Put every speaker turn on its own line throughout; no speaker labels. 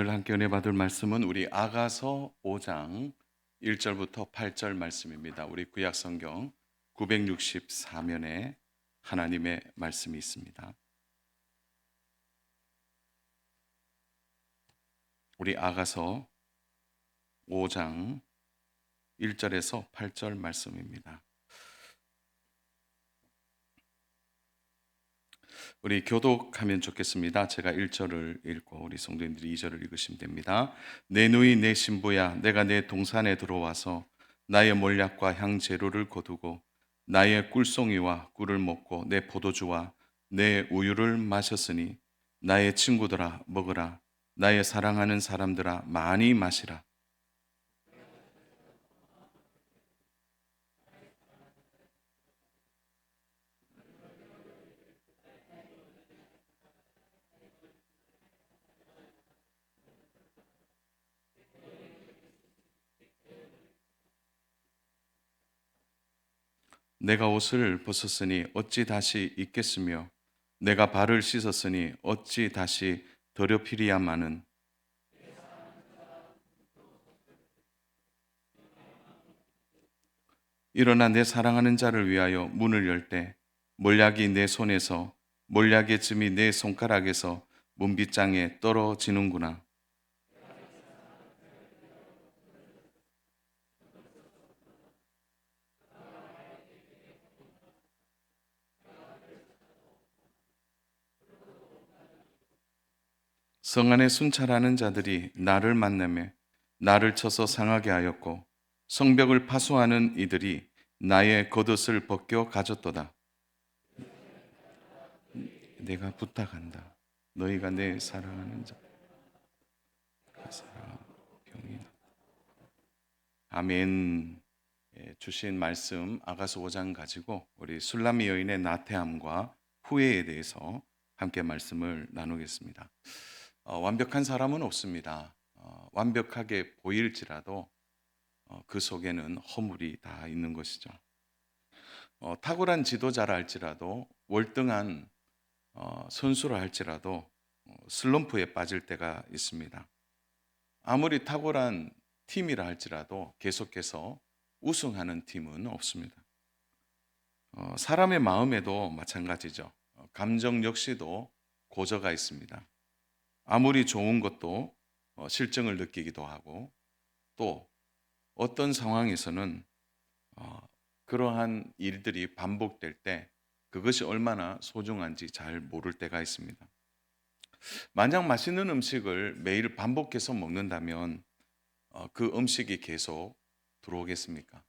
오늘 함께 은혜 받을 말씀은 우리 아가서 5장 1절부터 8절 말씀입니다. 우리 구약 성경 964면에 하나님의 말씀이 있습니다. 우리 아가서 5장 1절에서 8절 말씀입니다. 우리 교독하면 좋겠습니다. 제가 1절을 읽고 우리 성도님들이 2절을 읽으시면 됩니다. 내 누이 내 신부야, 내가 내 동산에 들어와서 나의 몰약과 향 재료를 거두고 나의 꿀송이와 꿀을 먹고 내 포도주와 내 우유를 마셨으니 나의 친구들아 먹으라. 나의 사랑하는 사람들아 많이 마시라. 내가 옷을 벗었으니 어찌 다시 입겠으며 내가 발을 씻었으니 어찌 다시 더럽히리야마는. 일어나 내 사랑하는 자를 위하여 문을 열 때 몰약이 내 손에서 몰약의 즙이 내 손가락에서 문빗장에 떨어지는구나. 성 안에 순찰하는 자들이 나를 만나며 나를 쳐서 상하게 하였고 성벽을 파수하는 이들이 나의 겉옷을 벗겨 가졌도다. 내가 부탁한다. 너희가 내 사랑하는 자, 그 사랑 병이 나. 아멘. 예, 주신 말씀 아가서 5장 가지고 우리 술람미 여인의 나태함과 후회에 대해서 함께 말씀을 나누겠습니다. 완벽한 사람은 없습니다. 완벽하게 보일지라도 그 속에는 허물이 다 있는 것이죠. 탁월한 지도자라 할지라도 월등한 선수라 할지라도 슬럼프에 빠질 때가 있습니다. 아무리 탁월한 팀이라 할지라도 계속해서 우승하는 팀은 없습니다. 사람의 마음에도 마찬가지죠. 감정 역시도 고저가 있습니다. 아무리 좋은 것도 실증을 느끼기도 하고 또 어떤 상황에서는 그러한 일들이 반복될 때 그것이 얼마나 소중한지 잘 모를 때가 있습니다. 만약 맛있는 음식을 매일 반복해서 먹는다면 그 음식이 계속 들어오겠습니까?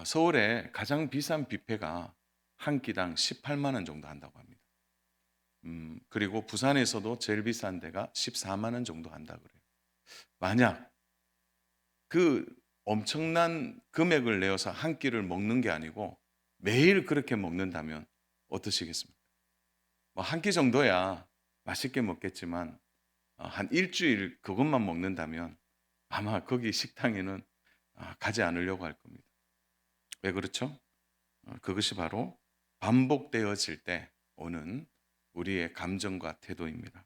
서울에 가장 비싼 뷔페가 한 끼당 18만 원 정도 한다고 합니다. 그리고 부산에서도 제일 비싼 데가 14만 원 정도 한다 그래요. 만약 그 엄청난 금액을 내어서 한 끼를 먹는 게 아니고 매일 그렇게 먹는다면 어떠시겠습니까? 뭐 한 끼 정도야 맛있게 먹겠지만 한 일주일 그것만 먹는다면 아마 거기 식당에는 가지 않으려고 할 겁니다. 왜 그렇죠? 그것이 바로 반복되어질 때 오는 우리의 감정과 태도입니다.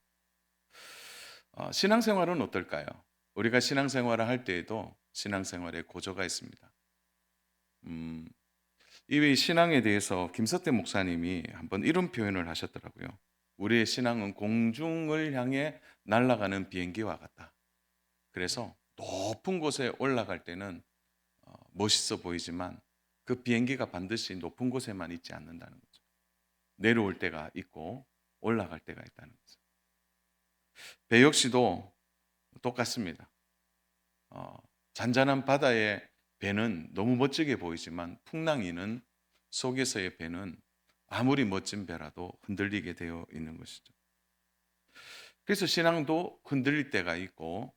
신앙생활은 어떨까요? 우리가 신앙생활을 할 때에도 신앙생활에 고저가 있습니다. 이 신앙에 대해서 김석대 목사님이 한번 이런 표현을 하셨더라고요. 우리의 신앙은 공중을 향해 날아가는 비행기와 같다. 그래서 높은 곳에 올라갈 때는 멋있어 보이지만 그 비행기가 반드시 높은 곳에만 있지 않는다는 거죠. 내려올 때가 있고 올라갈 때가 있다는 거죠. 배 역시도 똑같습니다. 잔잔한 바다의 배는 너무 멋지게 보이지만 풍랑이는 속에서의 배는 아무리 멋진 배라도 흔들리게 되어 있는 것이죠. 그래서 신앙도 흔들릴 때가 있고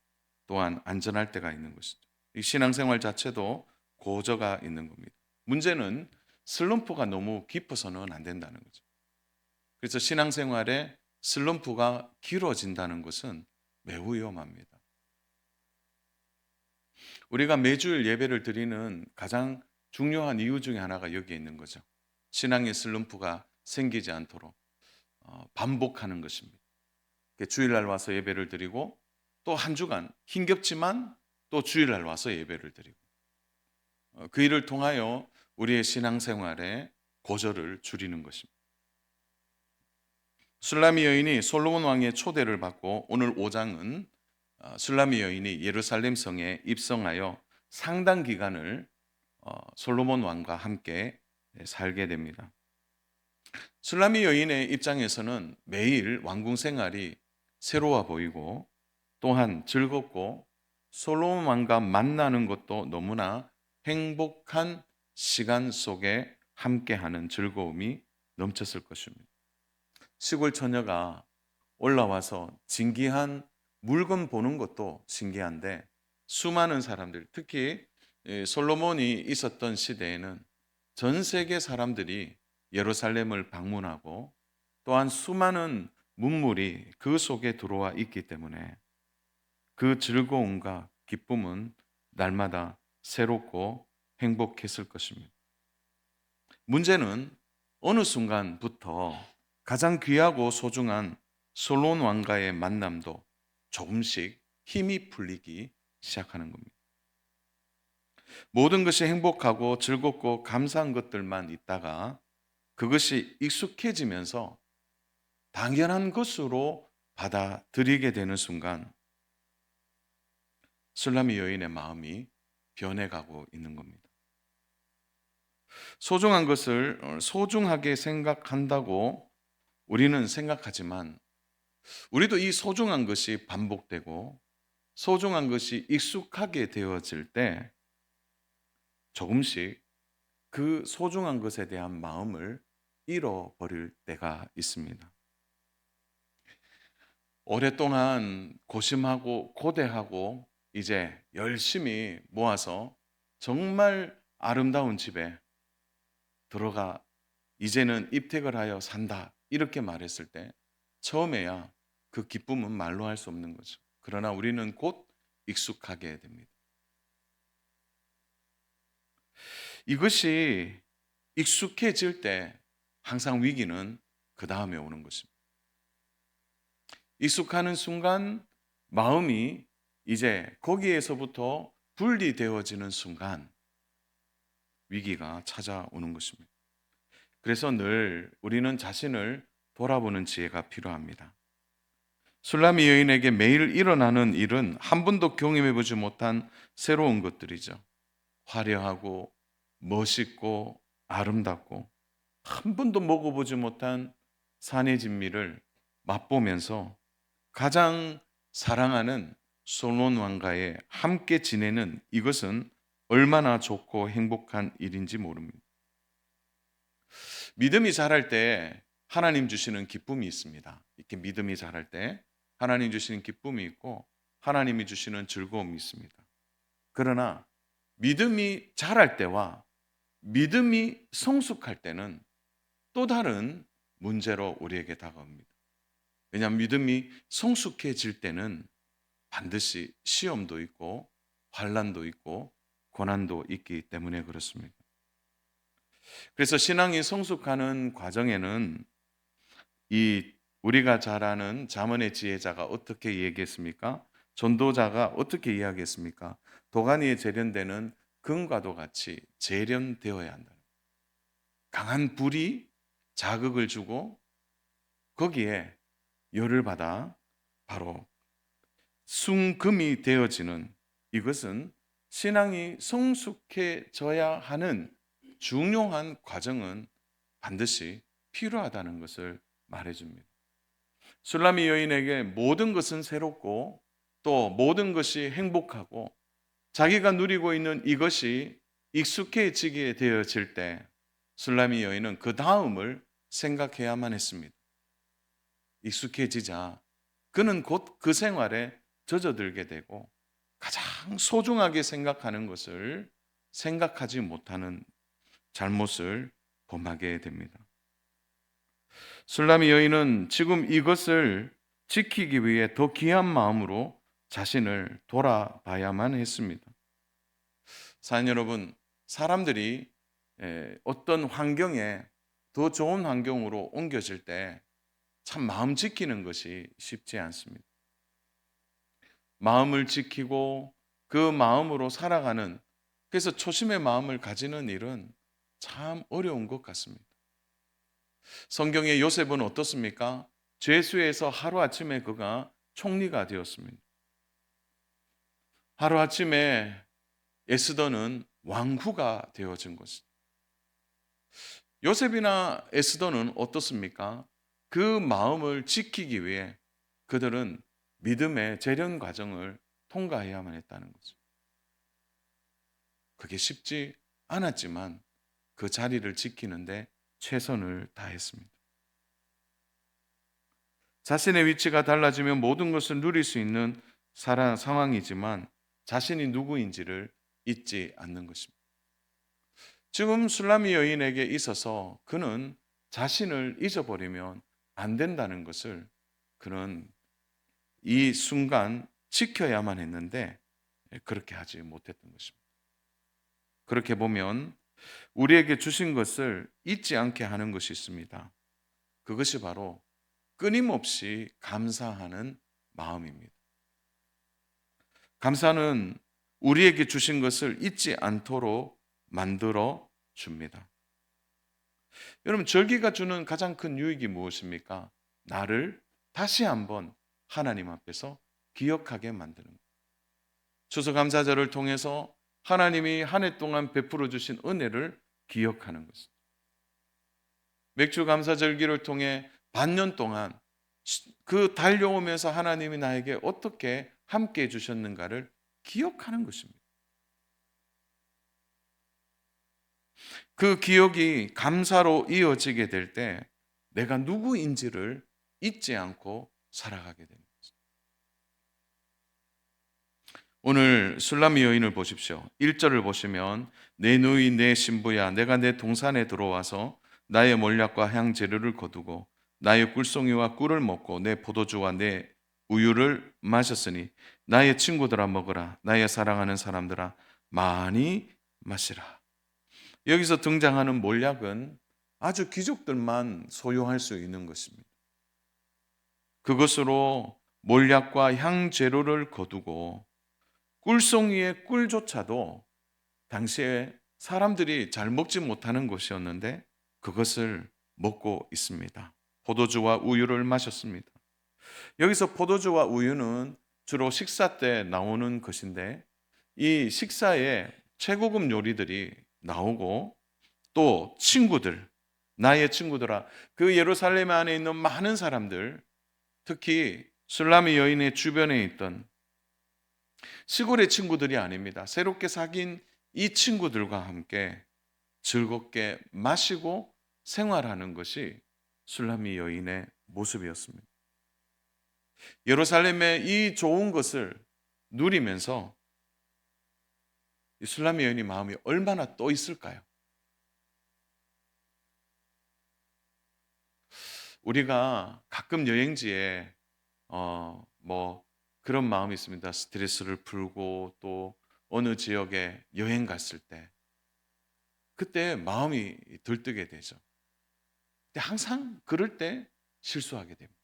또한 안전할 때가 있는 것이죠. 이 신앙생활 자체도 고저가 있는 겁니다. 문제는 슬럼프가 너무 깊어서는 안 된다는 거죠. 그래서 신앙생활에 슬럼프가 길어진다는 것은 매우 위험합니다. 우리가 매주일 예배를 드리는 가장 중요한 이유 중에 하나가 여기에 있는 거죠. 신앙의 슬럼프가 생기지 않도록 반복하는 것입니다. 주일날 와서 예배를 드리고 또 한 주간 힘겹지만 또 주일날 와서 예배를 드리고 그 일을 통하여 우리의 신앙생활에 고절을 줄이는 것입니다. 술라미 여인이 솔로몬 왕의 초대를 받고 오늘 5장은 술라미 여인이 예루살렘 성에 입성하여 상당 기간을 솔로몬 왕과 함께 살게 됩니다. 술라미 여인의 입장에서는 매일 왕궁 생활이 새로워 보이고 또한 즐겁고 솔로몬 왕과 만나는 것도 너무나 행복한 시간 속에 함께하는 즐거움이 넘쳤을 것입니다. 시골 처녀가 올라와서 진귀한 물건 보는 것도 신기한데 수많은 사람들, 특히 솔로몬이 있었던 시대에는 전 세계 사람들이 예루살렘을 방문하고 또한 수많은 문물이 그 속에 들어와 있기 때문에 그 즐거움과 기쁨은 날마다 새롭고 행복했을 것입니다. 문제는 어느 순간부터 가장 귀하고 소중한 솔로몬 왕과의 만남도 조금씩 힘이 풀리기 시작하는 겁니다. 모든 것이 행복하고 즐겁고 감사한 것들만 있다가 그것이 익숙해지면서 당연한 것으로 받아들이게 되는 순간 술라미 여인의 마음이 변해가고 있는 겁니다. 소중한 것을 소중하게 생각한다고 우리는 생각하지만 우리도 이 소중한 것이 반복되고 소중한 것이 익숙하게 되어질 때 조금씩 그 소중한 것에 대한 마음을 잃어버릴 때가 있습니다. 오랫동안 고심하고 고대하고 이제 열심히 모아서 정말 아름다운 집에 들어가 이제는 입택을 하여 산다 이렇게 말했을 때 처음에야 그 기쁨은 말로 할 수 없는 거죠. 그러나 우리는 곧 익숙하게 됩니다. 이것이 익숙해질 때 항상 위기는 그 다음에 오는 것입니다. 익숙하는 순간 마음이 이제 거기에서부터 분리되어지는 순간 위기가 찾아오는 것입니다. 그래서 늘 우리는 자신을 돌아보는 지혜가 필요합니다. 술라미 여인에게 매일 일어나는 일은 한 번도 경험해보지 못한 새로운 것들이죠. 화려하고 멋있고 아름답고 한 번도 먹어보지 못한 산의 진미를 맛보면서 가장 사랑하는 솔로몬 왕과의 함께 지내는 이것은 얼마나 좋고 행복한 일인지 모릅니다. 믿음이 자랄 때 하나님 주시는 기쁨이 있습니다. 이렇게 믿음이 자랄 때 하나님 주시는 기쁨이 있고 하나님이 주시는 즐거움이 있습니다. 그러나 믿음이 자랄 때와 믿음이 성숙할 때는 또 다른 문제로 우리에게 다가옵니다. 왜냐하면 믿음이 성숙해질 때는 반드시 시험도 있고 환난도 있고 고난도 있기 때문에 그렇습니다. 그래서 신앙이 성숙하는 과정에는 이 우리가 잘 아는 잠언의 지혜자가 어떻게 얘기했습니까? 전도자가 어떻게 이야기했습니까? 도가니에 재련되는 금과도 같이 재련되어야 한다. 강한 불이 자극을 주고 거기에 열을 받아 바로 순금이 되어지는 이것은 신앙이 성숙해져야 하는 중요한 과정은 반드시 필요하다는 것을 말해줍니다. 술라미 여인에게 모든 것은 새롭고 또 모든 것이 행복하고 자기가 누리고 있는 이것이 익숙해지게 되어질 때 술라미 여인은 그 다음을 생각해야만 했습니다. 익숙해지자 그는 곧 그 생활에 젖어들게 되고 가장 소중하게 생각하는 것을 생각하지 못하는 잘못을 범하게 됩니다. 술라미 여인은 지금 이것을 지키기 위해 더 귀한 마음으로 자신을 돌아봐야만 했습니다. 사연 여러분, 사람들이 어떤 환경에 더 좋은 환경으로 옮겨질 때 참 마음 지키는 것이 쉽지 않습니다. 마음을 지키고 그 마음으로 살아가는, 그래서 초심의 마음을 가지는 일은 참 어려운 것 같습니다. 성경의 요셉은 어떻습니까? 죄수에서 하루아침에 그가 총리가 되었습니다. 하루아침에 에스더는 왕후가 되어진 것입니다. 요셉이나 에스더는 어떻습니까? 그 마음을 지키기 위해 그들은 믿음의 재련 과정을 통과해야만 했다는 거죠. 그게 쉽지 않았지만 그 자리를 지키는데 최선을 다했습니다. 자신의 위치가 달라지면 모든 것을 누릴 수 있는 상황이지만 자신이 누구인지를 잊지 않는 것입니다. 지금 술라미 여인에게 있어서 그는 자신을 잊어버리면 안 된다는 것을 그는 이 순간 지켜야만 했는데 그렇게 하지 못했던 것입니다. 그렇게 보면 우리에게 주신 것을 잊지 않게 하는 것이 있습니다. 그것이 바로 끊임없이 감사하는 마음입니다. 감사는 우리에게 주신 것을 잊지 않도록 만들어 줍니다. 여러분, 절기가 주는 가장 큰 유익이 무엇입니까? 나를 다시 한번 하나님 앞에서 기억하게 만드는 것. 추수감사절을 통해서 하나님이 한 해 동안 베풀어 주신 은혜를 기억하는 것입니다. 맥주감사절기를 통해 반년 동안 그 달려오면서 하나님이 나에게 어떻게 함께 해 주셨는가를 기억하는 것입니다. 그 기억이 감사로 이어지게 될 때 내가 누구인지를 잊지 않고 살아가게 됩니다. 오늘 술라미 여인을 보십시오. 1절을 보시면 내 누이 내 신부야 내가 내 동산에 들어와서 나의 몰약과 향 재료를 거두고 나의 꿀송이와 꿀을 먹고 내 포도주와 내 우유를 마셨으니 나의 친구들아 먹으라 나의 사랑하는 사람들아 많이 마시라. 여기서 등장하는 몰약은 아주 귀족들만 소유할 수 있는 것입니다. 그것으로 몰약과 향 재료를 거두고 꿀송이의 꿀조차도 당시에 사람들이 잘 먹지 못하는 것이었는데 그것을 먹고 있습니다. 포도주와 우유를 마셨습니다. 여기서 포도주와 우유는 주로 식사 때 나오는 것인데 이 식사에 최고급 요리들이 나오고 또 친구들, 나의 친구들아, 그 예루살렘 안에 있는 많은 사람들, 특히 술라미 여인의 주변에 있던 시골의 친구들이 아닙니다. 새롭게 사귄 이 친구들과 함께 즐겁게 마시고 생활하는 것이 술라미 여인의 모습이었습니다. 예루살렘의 이 좋은 것을 누리면서 이 술라미 여인의 마음이 얼마나 또 있을까요? 우리가 가끔 여행지에 뭐 그런 마음이 있습니다. 스트레스를 풀고 또 어느 지역에 여행 갔을 때 그때 마음이 들뜨게 되죠. 근데 항상 그럴 때 실수하게 됩니다.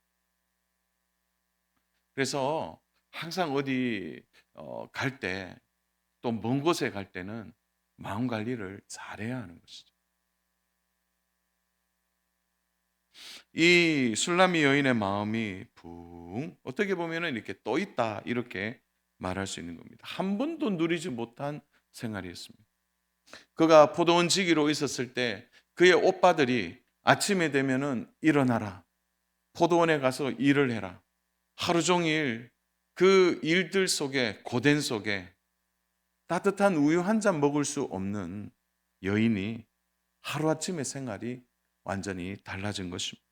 그래서 항상 어디 갈 때 또 먼 곳에 갈 때는 마음 관리를 잘해야 하는 것이죠. 이 술라미 여인의 마음이 붕 어떻게 보면은 이렇게 떠 있다 이렇게 말할 수 있는 겁니다. 한 번도 누리지 못한 생활이었습니다. 그가 포도원 지기로 있었을 때 그의 오빠들이 아침에 되면은 일어나라. 포도원에 가서 일을 해라. 하루 종일 그 일들 속에 고된 속에 따뜻한 우유 한 잔 먹을 수 없는 여인이 하루아침에 생활이 완전히 달라진 것입니다.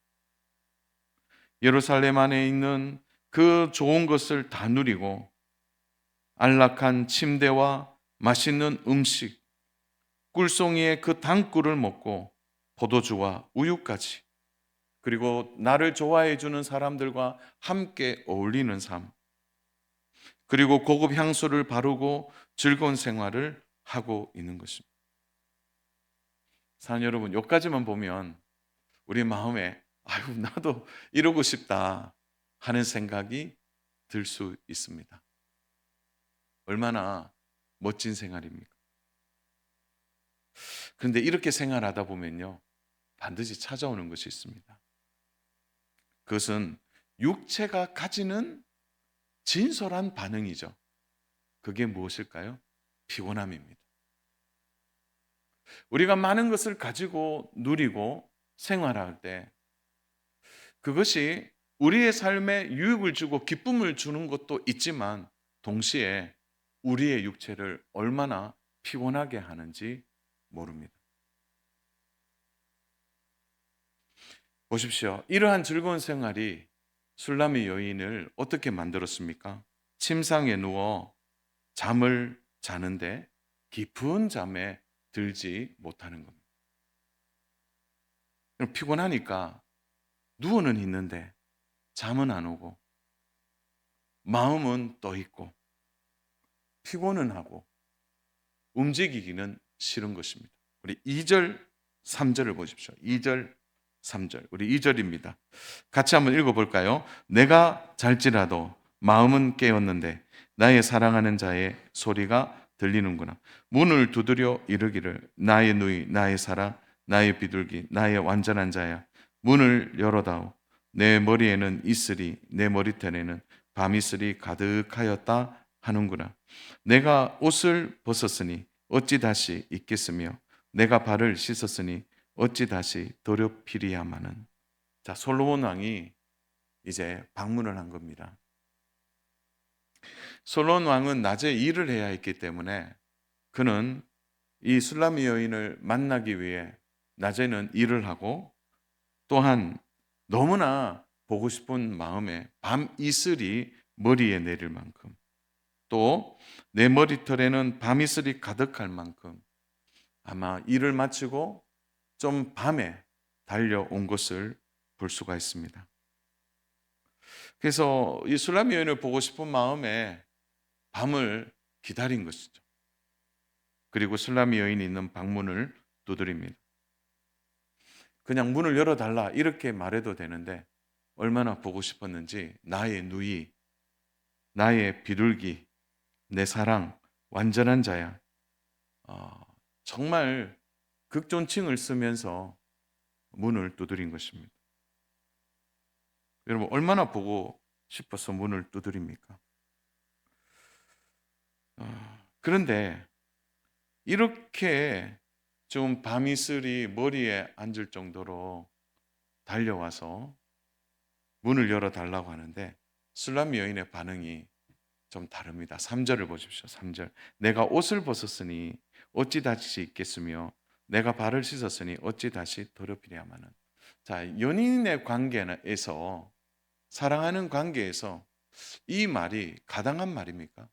예루살렘 안에 있는 그 좋은 것을 다 누리고 안락한 침대와 맛있는 음식, 꿀송이의 그 단꿀을 먹고 포도주와 우유까지 그리고 나를 좋아해 주는 사람들과 함께 어울리는 삶 그리고 고급 향수를 바르고 즐거운 생활을 하고 있는 것입니다. 사랑 여러분, 여기까지만 보면 우리 마음에 아유 나도 이러고 싶다 하는 생각이 들 수 있습니다. 얼마나 멋진 생활입니까? 그런데 이렇게 생활하다 보면요, 반드시 찾아오는 것이 있습니다. 그것은 육체가 가지는 진솔한 반응이죠. 그게 무엇일까요? 피곤함입니다. 우리가 많은 것을 가지고 누리고 생활할 때 그것이 우리의 삶에 유익을 주고 기쁨을 주는 것도 있지만 동시에 우리의 육체를 얼마나 피곤하게 하는지 모릅니다. 보십시오. 이러한 즐거운 생활이 술람의 여인을 어떻게 만들었습니까? 침상에 누워 잠을 자는데 깊은 잠에 들지 못하는 겁니다. 피곤하니까 누워는 있는데 잠은 안 오고 마음은 떠 있고 피곤은 하고 움직이기는 싫은 것입니다. 우리 2절, 3절을 보십시오. 2절, 3절. 우리 2절입니다. 같이 한번 읽어볼까요? 내가 잘지라도 마음은 깨었는데 나의 사랑하는 자의 소리가 들리는구나. 문을 두드려 이르기를 나의 누이, 나의 사랑, 나의 비둘기, 나의 완전한 자야. 문을 열어다오. 내 머리에는 이슬이, 내 머리털에는 밤이슬이 가득하였다 하는구나. 내가 옷을 벗었으니 어찌 다시 입겠으며 내가 발을 씻었으니 어찌 다시 더럽히리야마는. 자, 솔로몬 왕이 이제 방문을 한 겁니다. 솔로몬 왕은 낮에 일을 해야 했기 때문에 그는 이 술람미 여인을 만나기 위해 낮에는 일을 하고 또한 너무나 보고 싶은 마음에 밤 이슬이 머리에 내릴 만큼 또 내 머리털에는 밤이슬이 가득할 만큼 아마 일을 마치고 좀 밤에 달려온 것을 볼 수가 있습니다. 그래서 이 술람 여인을 보고 싶은 마음에 밤을 기다린 것이죠. 그리고 술람 여인이 있는 방문을 두드립니다. 그냥 문을 열어달라 이렇게 말해도 되는데 얼마나 보고 싶었는지 나의 누이, 나의 비둘기, 내 사랑, 완전한 자야. 정말 극존칭을 쓰면서 문을 두드린 것입니다. 여러분 얼마나 보고 싶어서 문을 두드립니까? 그런데 이렇게 좀 밤이슬이 머리에 앉을 정도로 달려와서 문을 열어달라고 하는데 술람 여인의 반응이 좀 다릅니다. 3절을 보십시오. 3절. 내가 옷을 벗었으니 어찌 다시 입겠으며 내가 발을 씻었으니 어찌 다시 더럽히랴마는. 자, 연인의 관계에서 사랑하는 관계에서 이 말이 가당한 말입니까?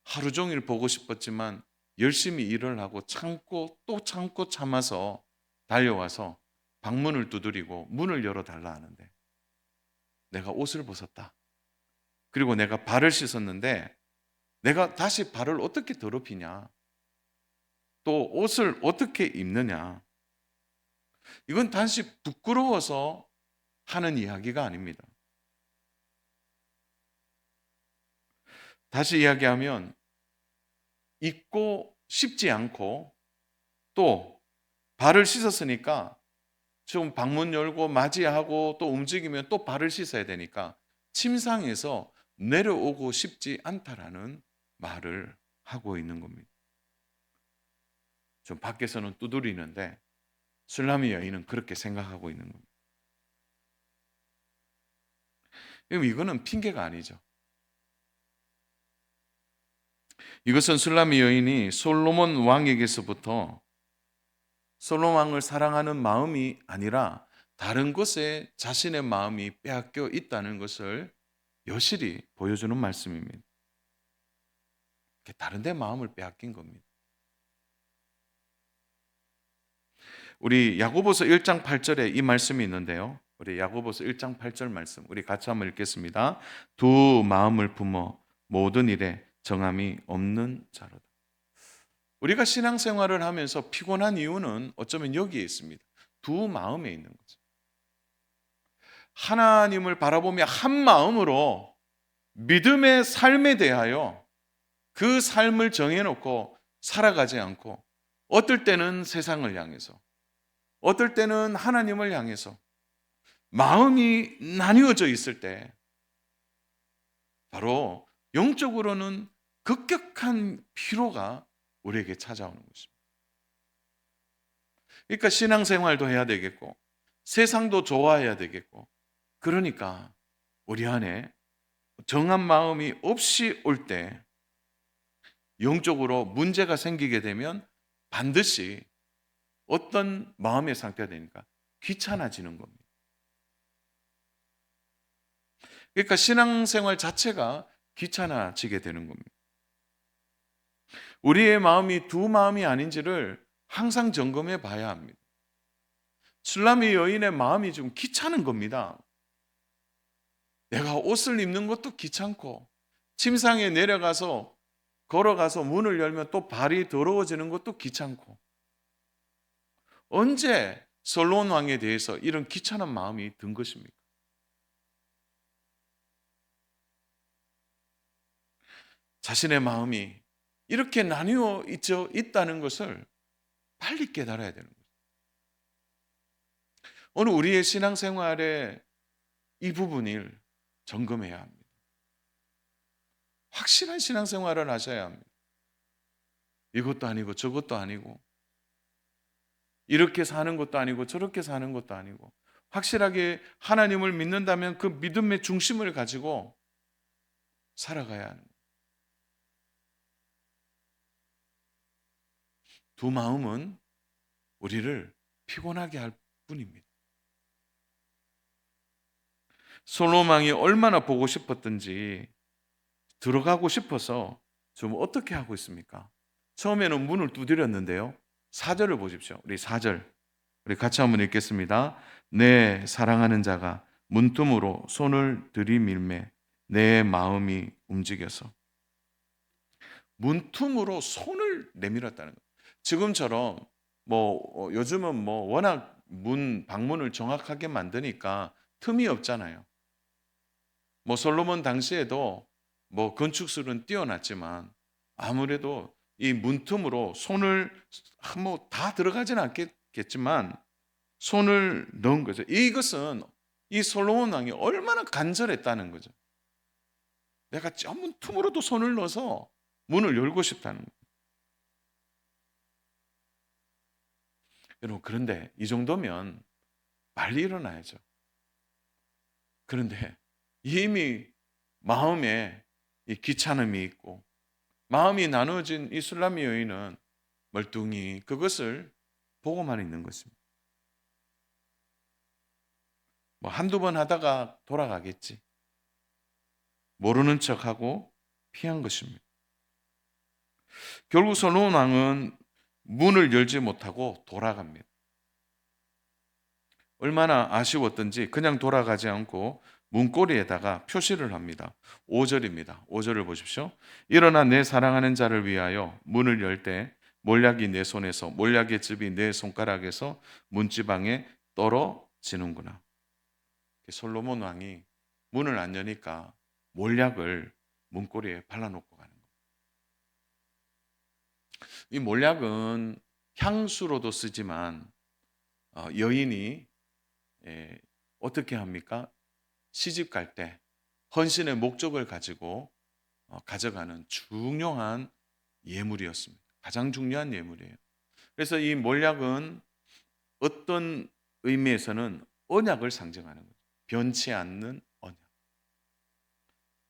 하루 종일 보고 싶었지만 열심히 일을 하고 참고 또 참고 참아서 달려와서 방문을 두드리고 문을 열어달라 하는데 내가 옷을 벗었다. 그리고 내가 발을 씻었는데 내가 다시 발을 어떻게 더럽히냐? 또 옷을 어떻게 입느냐? 이건 단지 부끄러워서 하는 이야기가 아닙니다. 다시 이야기하면 입고 싶지 않고 또 발을 씻었으니까 지금 방문 열고 맞이하고 또 움직이면 또 발을 씻어야 되니까 침상에서 내려오고 싶지 않다라는 말을 하고 있는 겁니다. 좀 밖에서는 두드리는데 술람미 여인은 그렇게 생각하고 있는 겁니다. 이거는 핑계가 아니죠. 이것은 술람미 여인이 솔로몬 왕에게서부터 솔로몬 왕을 사랑하는 마음이 아니라 다른 것에 자신의 마음이 빼앗겨 있다는 것을 여실히 보여주는 말씀입니다. 다른 데 마음을 빼앗긴 겁니다. 우리 야고보서 1장 8절에 이 말씀이 있는데요. 우리 야고보서 1장 8절 말씀 우리 같이 한번 읽겠습니다. 두 마음을 품어 모든 일에 정함이 없는 자로다. 우리가 신앙생활을 하면서 피곤한 이유는 어쩌면 여기에 있습니다. 두 마음에 있는 거죠. 하나님을 바라보며 한 마음으로 믿음의 삶에 대하여 그 삶을 정해놓고 살아가지 않고 어떨 때는 세상을 향해서 어떨 때는 하나님을 향해서 마음이 나뉘어져 있을 때 바로 영적으로는 급격한 피로가 우리에게 찾아오는 것입니다. 그러니까 신앙생활도 해야 되겠고 세상도 좋아해야 되겠고 그러니까 우리 안에 정한 마음이 없이 올 때 영적으로 문제가 생기게 되면 반드시 어떤 마음의 상태가 되니까 귀찮아지는 겁니다. 그러니까 신앙생활 자체가 귀찮아지게 되는 겁니다. 우리의 마음이 두 마음이 아닌지를 항상 점검해 봐야 합니다. 술람이 여인의 마음이 좀 귀찮은 겁니다. 내가 옷을 입는 것도 귀찮고 침상에 내려가서 걸어가서 문을 열면 또 발이 더러워지는 것도 귀찮고 언제 솔로몬 왕에 대해서 이런 귀찮은 마음이 든 것입니까? 자신의 마음이 이렇게 나뉘어 있다는 것을 빨리 깨달아야 되는 거죠. 오늘 우리의 신앙생활의 이 부분을 점검해야 합니다. 확실한 신앙생활을 하셔야 합니다. 이것도 아니고 저것도 아니고 이렇게 사는 것도 아니고 저렇게 사는 것도 아니고 확실하게 하나님을 믿는다면 그 믿음의 중심을 가지고 살아가야 하는 거예요. 두 마음은 우리를 피곤하게 할 뿐입니다. 솔로몬 왕이 얼마나 보고 싶었던지 들어가고 싶어서 좀 어떻게 하고 있습니까? 처음에는 문을 두드렸는데요. 4절을 보십시오. 우리 4절. 우리 같이 한번 읽겠습니다. 내 사랑하는 자가 문틈으로 손을 들이밀매 내 마음이 움직여서 문틈으로 손을 내밀었다는 거예요. 지금처럼 요즘은 워낙 방문을 정확하게 만드니까 틈이 없잖아요. 솔로몬 당시에도 건축술은 뛰어났지만 아무래도 이 문틈으로 손을 다 들어가지는 않겠지만 손을 넣은 거죠. 이것은 이 솔로몬 왕이 얼마나 간절했다는 거죠. 내가 저 문틈으로도 손을 넣어서 문을 열고 싶다는 거예요. 여러분 그런데 이 정도면 빨리 일어나야죠. 그런데 이미 마음에 이 귀찮음이 있고 마음이 나눠진 이 술람미 여인은 멀뚱히 그것을 보고만 있는 것입니다. 한두 번 하다가 돌아가겠지. 모르는 척하고 피한 것입니다. 결국 솔로몬 왕은 문을 열지 못하고 돌아갑니다. 얼마나 아쉬웠던지 그냥 돌아가지 않고 문고리에다가 표시를 합니다. 5절입니다. 5절을 보십시오. 일어나 내 사랑하는 자를 위하여 문을 열 때 몰약이 내 손에서 몰약의 즙이 내 손가락에서 문지방에 떨어지는구나. 솔로몬 왕이 문을 안 여니까 몰약을 문고리에 발라놓고 가는 거예요. 이 몰약은 향수로도 쓰지만 여인이 어떻게 합니까? 시집 갈 때 헌신의 목적을 가지고 가져가는 중요한 예물이었습니다. 가장 중요한 예물이에요. 그래서 이 몰약은 어떤 의미에서는 언약을 상징하는 거죠. 변치 않는 언약.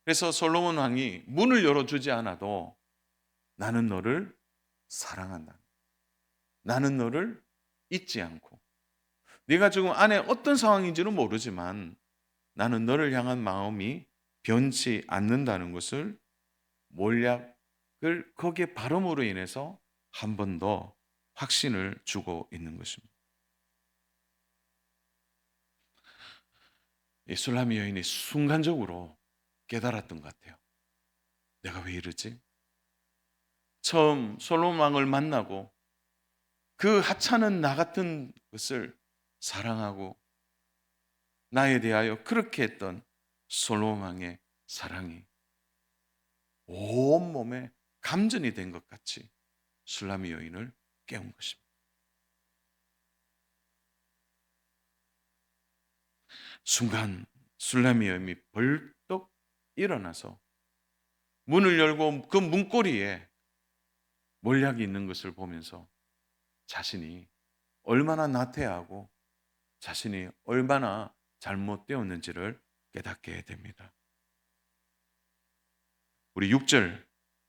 그래서 솔로몬 왕이 문을 열어주지 않아도 나는 너를 사랑한다. 나는 너를 잊지 않고 네가 지금 안에 어떤 상황인지는 모르지만 나는 너를 향한 마음이 변치 않는다는 것을 몰약을 거기에 발음으로 인해서 한 번 더 확신을 주고 있는 것입니다. 이 술라미 여인이 순간적으로 깨달았던 것 같아요. 내가 왜 이러지? 처음 솔로몬 왕을 만나고 그 하찮은 나 같은 것을 사랑하고 나에 대하여 그렇게 했던 솔로몬 왕의 사랑이 온몸에 감전이 된 것 같이 술람미 여인을 깨운 것입니다. 순간 술람미 여인이 벌떡 일어나서 문을 열고 그 문고리에 몰약이 있는 것을 보면서 자신이 얼마나 나태하고 자신이 얼마나 잘못되었는지를 깨닫게 됩니다. 우리 6절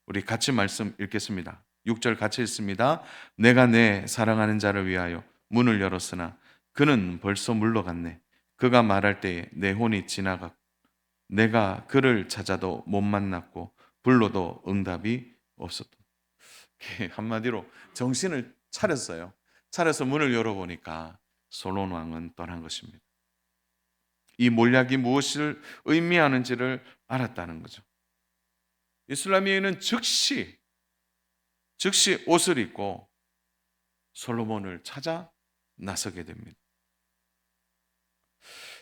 우리 같이 말씀 읽겠습니다. 6절 같이 읽습니다. 내가 내 사랑하는 자를 위하여 문을 열었으나 그는 벌써 물러갔네. 그가 말할 때에 내 혼이 지나갔고 내가 그를 찾아도 못 만났고 불러도 응답이 없었다. 한마디로 정신을 차렸어요. 차려서 문을 열어보니까 솔로몬 왕은 떠난 것입니다. 이 몰약이 무엇을 의미하는지를 알았다는 거죠. 이슬람이에는 즉시 옷을 입고 솔로몬을 찾아 나서게 됩니다.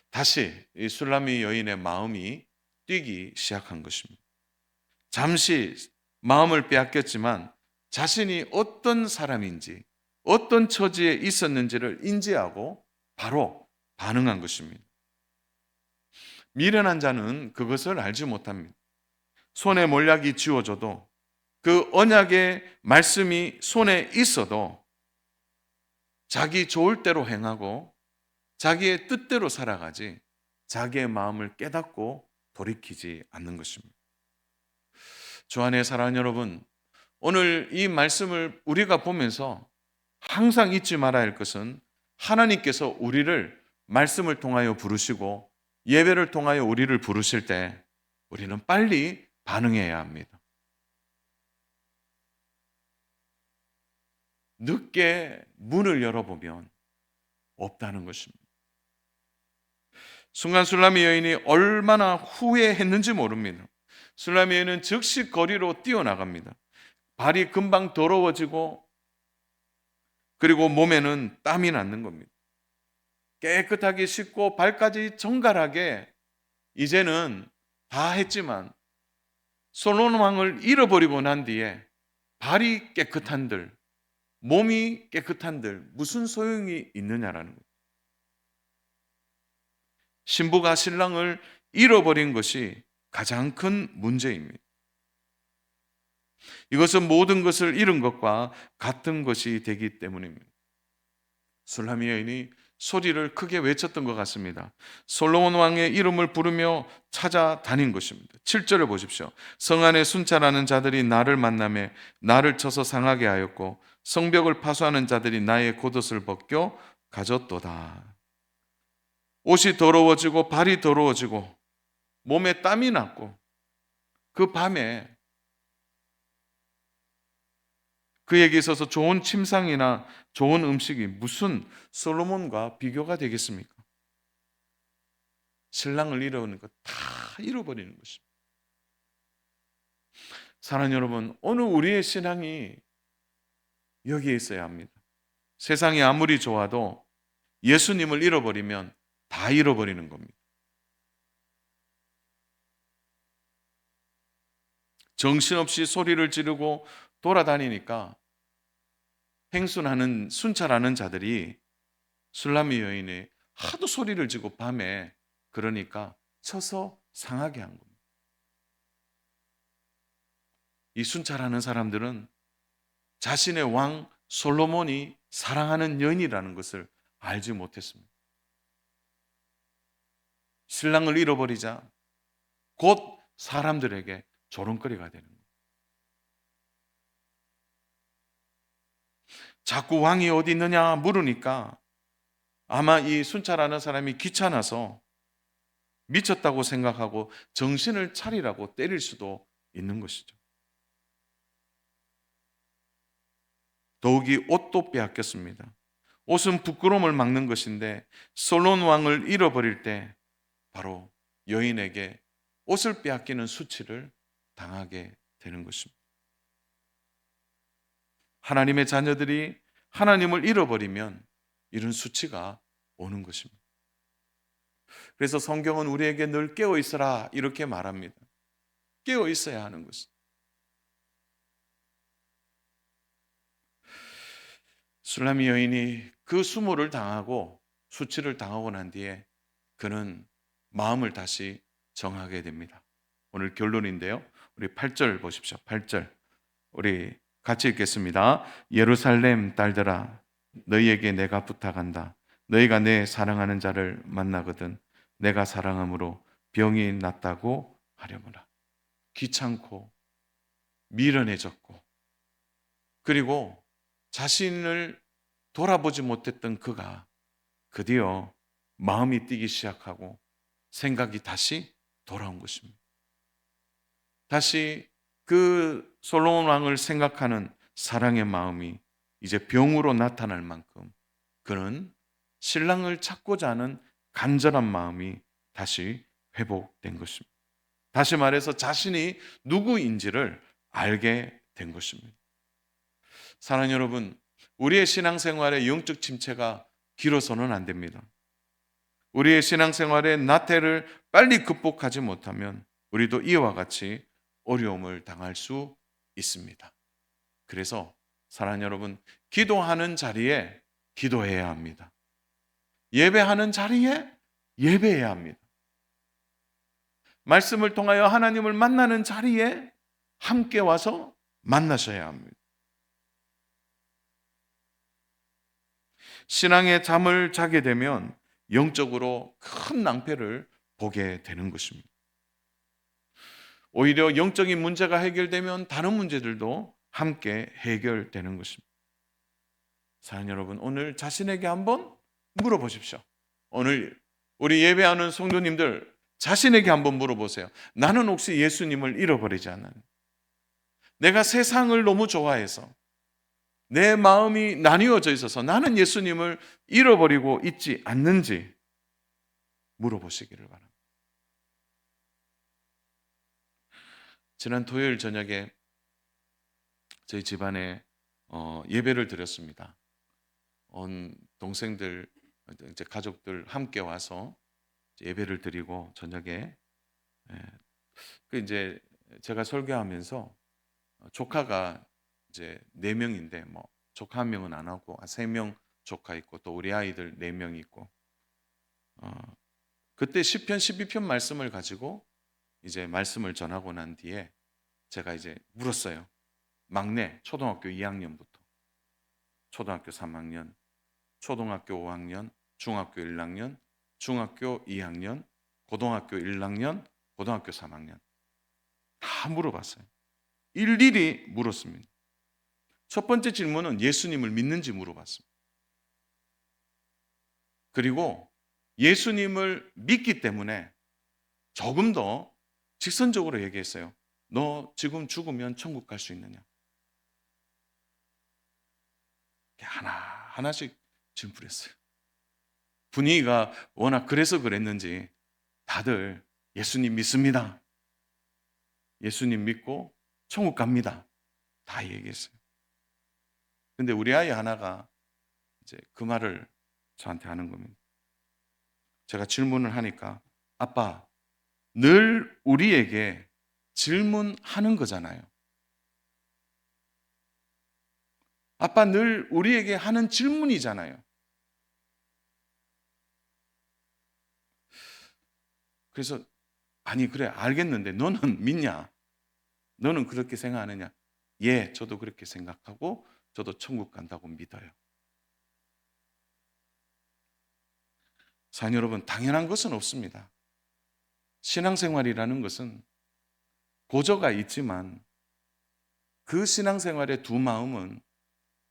다시 이 술람미 여인의 마음이 뛰기 시작한 것입니다. 잠시 마음을 빼앗겼지만 자신이 어떤 사람인지 어떤 처지에 있었는지를 인지하고 바로 반응한 것입니다. 미련한 자는 그것을 알지 못합니다. 손에 몰약이 쥐어져도 그 언약의 말씀이 손에 있어도 자기 좋을 대로 행하고 자기의 뜻대로 살아가지 자기의 마음을 깨닫고 돌이키지 않는 것입니다. 주 안에 사랑하는 여러분, 오늘 이 말씀을 우리가 보면서 항상 잊지 말아야 할 것은 하나님께서 우리를 말씀을 통하여 부르시고 예배를 통하여 우리를 부르실 때 우리는 빨리 반응해야 합니다. 늦게 문을 열어보면 없다는 것입니다. 순간 술람미 여인이 얼마나 후회했는지 모릅니다. 술람미 여인은 즉시 거리로 뛰어나갑니다. 발이 금방 더러워지고 그리고 몸에는 땀이 나는 겁니다. 깨끗하게 씻고 발까지 정갈하게 이제는 다 했지만 솔로몬 왕을 잃어버리고 난 뒤에 발이 깨끗한들 몸이 깨끗한들 무슨 소용이 있느냐라는 거예요. 신부가 신랑을 잃어버린 것이 가장 큰 문제입니다. 이것은 모든 것을 잃은 것과 같은 것이 되기 때문입니다. 술람미 여인이 소리를 크게 외쳤던 것 같습니다. 솔로몬 왕의 이름을 부르며 찾아다닌 것입니다. 7절을 보십시오. 성 안에 순찰하는 자들이 나를 만나매 나를 쳐서 상하게 하였고 성벽을 파수하는 자들이 나의 겉옷을 벗겨 가졌도다. 옷이 더러워지고 발이 더러워지고 몸에 땀이 났고 그 밤에 그에게 있어서 좋은 침상이나 좋은 음식이 무슨 솔로몬과 비교가 되겠습니까? 신랑을 잃어버리는 것 다 잃어버리는 것입니다. 사랑하는 여러분, 오늘 우리의 신앙이 여기에 있어야 합니다. 세상이 아무리 좋아도 예수님을 잃어버리면 다 잃어버리는 겁니다. 정신없이 소리를 지르고 돌아다니니까 행순하는 순찰하는 자들이 술람미 여인이 하도 소리를 지고 밤에 그러니까 쳐서 상하게 한 겁니다. 이 순찰하는 사람들은 자신의 왕 솔로몬이 사랑하는 여인이라는 것을 알지 못했습니다. 신랑을 잃어버리자 곧 사람들에게 조롱거리가 되는 거예요. 자꾸 왕이 어디 있느냐 물으니까 아마 이 순찰하는 사람이 귀찮아서 미쳤다고 생각하고 정신을 차리라고 때릴 수도 있는 것이죠. 더욱이 옷도 빼앗겼습니다. 옷은 부끄러움을 막는 것인데 솔로몬 왕을 잃어버릴 때 바로 여인에게 옷을 빼앗기는 수치를 당하게 되는 것입니다. 하나님의 자녀들이 하나님을 잃어버리면 이런 수치가 오는 것입니다. 그래서 성경은 우리에게 늘 깨어 있어라 이렇게 말합니다. 깨어 있어야 하는 것입니다. 술라미 여인이 그 수모를 당하고 수치를 당하고 난 뒤에 그는 마음을 다시 정하게 됩니다. 오늘 결론인데요. 우리 8절 보십시오. 8절. 우리 같이 읽겠습니다. 예루살렘 딸들아, 너희에게 내가 부탁한다. 너희가 내 사랑하는 자를 만나거든 내가 사랑함으로 병이 낫다고 하려무라. 귀찮고 미련해졌고, 그리고 자신을 돌아보지 못했던 그가 드디어 마음이 뛰기 시작하고 생각이 다시 돌아온 것입니다. 다시 그 솔로몬 왕을 생각하는 사랑의 마음이 이제 병으로 나타날 만큼 그는 신랑을 찾고자 하는 간절한 마음이 다시 회복된 것입니다. 다시 말해서 자신이 누구인지를 알게 된 것입니다. 사랑하는 여러분, 우리의 신앙생활에 영적 침체가 길어서는 안 됩니다. 우리의 신앙생활의 나태를 빨리 극복하지 못하면 우리도 이와 같이 어려움을 당할 수 있습니다. 그래서 사랑하는 여러분, 기도하는 자리에 기도해야 합니다. 예배하는 자리에 예배해야 합니다. 말씀을 통하여 하나님을 만나는 자리에 함께 와서 만나셔야 합니다. 신앙의 잠을 자게 되면 영적으로 큰 낭패를 보게 되는 것입니다. 오히려 영적인 문제가 해결되면 다른 문제들도 함께 해결되는 것입니다. 사랑하는 여러분, 오늘 자신에게 한번 물어보십시오. 오늘 우리 예배하는 성도님들 자신에게 한번 물어보세요. 나는 혹시 예수님을 잃어버리지 않았나? 내가 세상을 너무 좋아해서 내 마음이 나뉘어져 있어서 나는 예수님을 잃어버리고 있지 않는지 물어보시기를 바랍니다. 지난 토요일 저녁에 저희 집안에 예배를 드렸습니다. 온 동생들, 이제 가족들 함께 와서 예배를 드리고 저녁에 그 이제 제가 설교하면서 조카가 이제 4명인데 뭐 조카 1명은 안 하고 3명 조카 있고 또 우리 아이들 4명 있고 그때 시편 12편 말씀을 가지고 이제 말씀을 전하고 난 뒤에 제가 이제 물었어요. 막내 초등학교 2학년부터 초등학교 3학년, 초등학교 5학년, 중학교 1학년, 중학교 2학년, 고등학교 1학년, 고등학교 3학년 다 물어봤어요. 일일이 물었습니다. 첫 번째 질문은 예수님을 믿는지 물어봤습니다. 그리고 예수님을 믿기 때문에 조금 더 직선적으로 얘기했어요. 너 지금 죽으면 천국 갈 수 있느냐? 하나씩 질문했어요. 분위기가 워낙 그래서 그랬는지 다들 예수님 믿습니다. 예수님 믿고 천국 갑니다. 다 얘기했어요. 근데 우리 아이 하나가 이제 그 말을 저한테 하는 겁니다. 제가 질문을 하니까 아빠, 늘 우리에게 질문하는 거잖아요. 아빠 늘 우리에게 하는 질문이잖아요. 그래서 아니 그래 알겠는데 너는 믿냐? 너는 그렇게 생각하느냐? 예, 저도 그렇게 생각하고 저도 천국 간다고 믿어요. 사랑하는 여러분, 당연한 것은 없습니다. 신앙생활이라는 것은 고저가 있지만 그 신앙생활의 두 마음은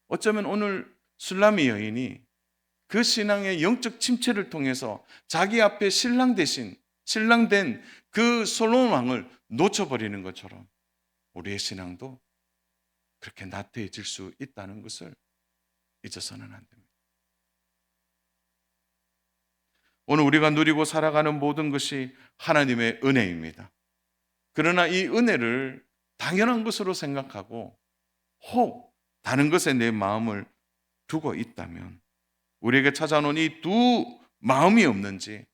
어쩌면 오늘 술라미 여인이 그 신앙의 영적 침체를 통해서 자기 앞에 신랑된 그 솔로몬 왕을 놓쳐버리는 것처럼 우리의 신앙도 그렇게 나태해질 수 있다는 것을 잊어서는 안 됩니다. 오늘 우리가 누리고 살아가는 모든 것이 하나님의 은혜입니다. 그러나 이 은혜를 당연한 것으로 생각하고 혹 다른 것에 내 마음을 두고 있다면 우리에게 찾아오는 이 두 마음이 없는지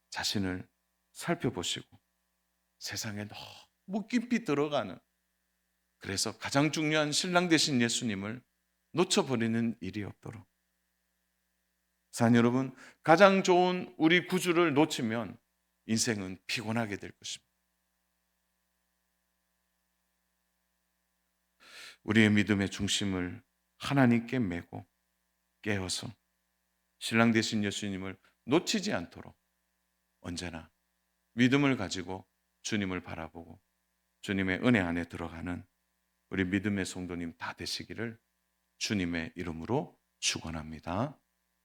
자신을 살펴보시고 세상에 너무 깊이 들어가는, 그래서 가장 중요한 신랑 되신 예수님을 놓쳐버리는 일이 없도록. 사랑 여러분, 가장 좋은 우리 구주를 놓치면 인생은 피곤하게 될 것입니다. 우리의 믿음의 중심을 하나님께 메고 깨어서 신랑 되신 예수님을 놓치지 않도록 언제나 믿음을 가지고 주님을 바라보고 주님의 은혜 안에 들어가는 우리 믿음의 성도님 다 되시기를 주님의 이름으로 축원합니다.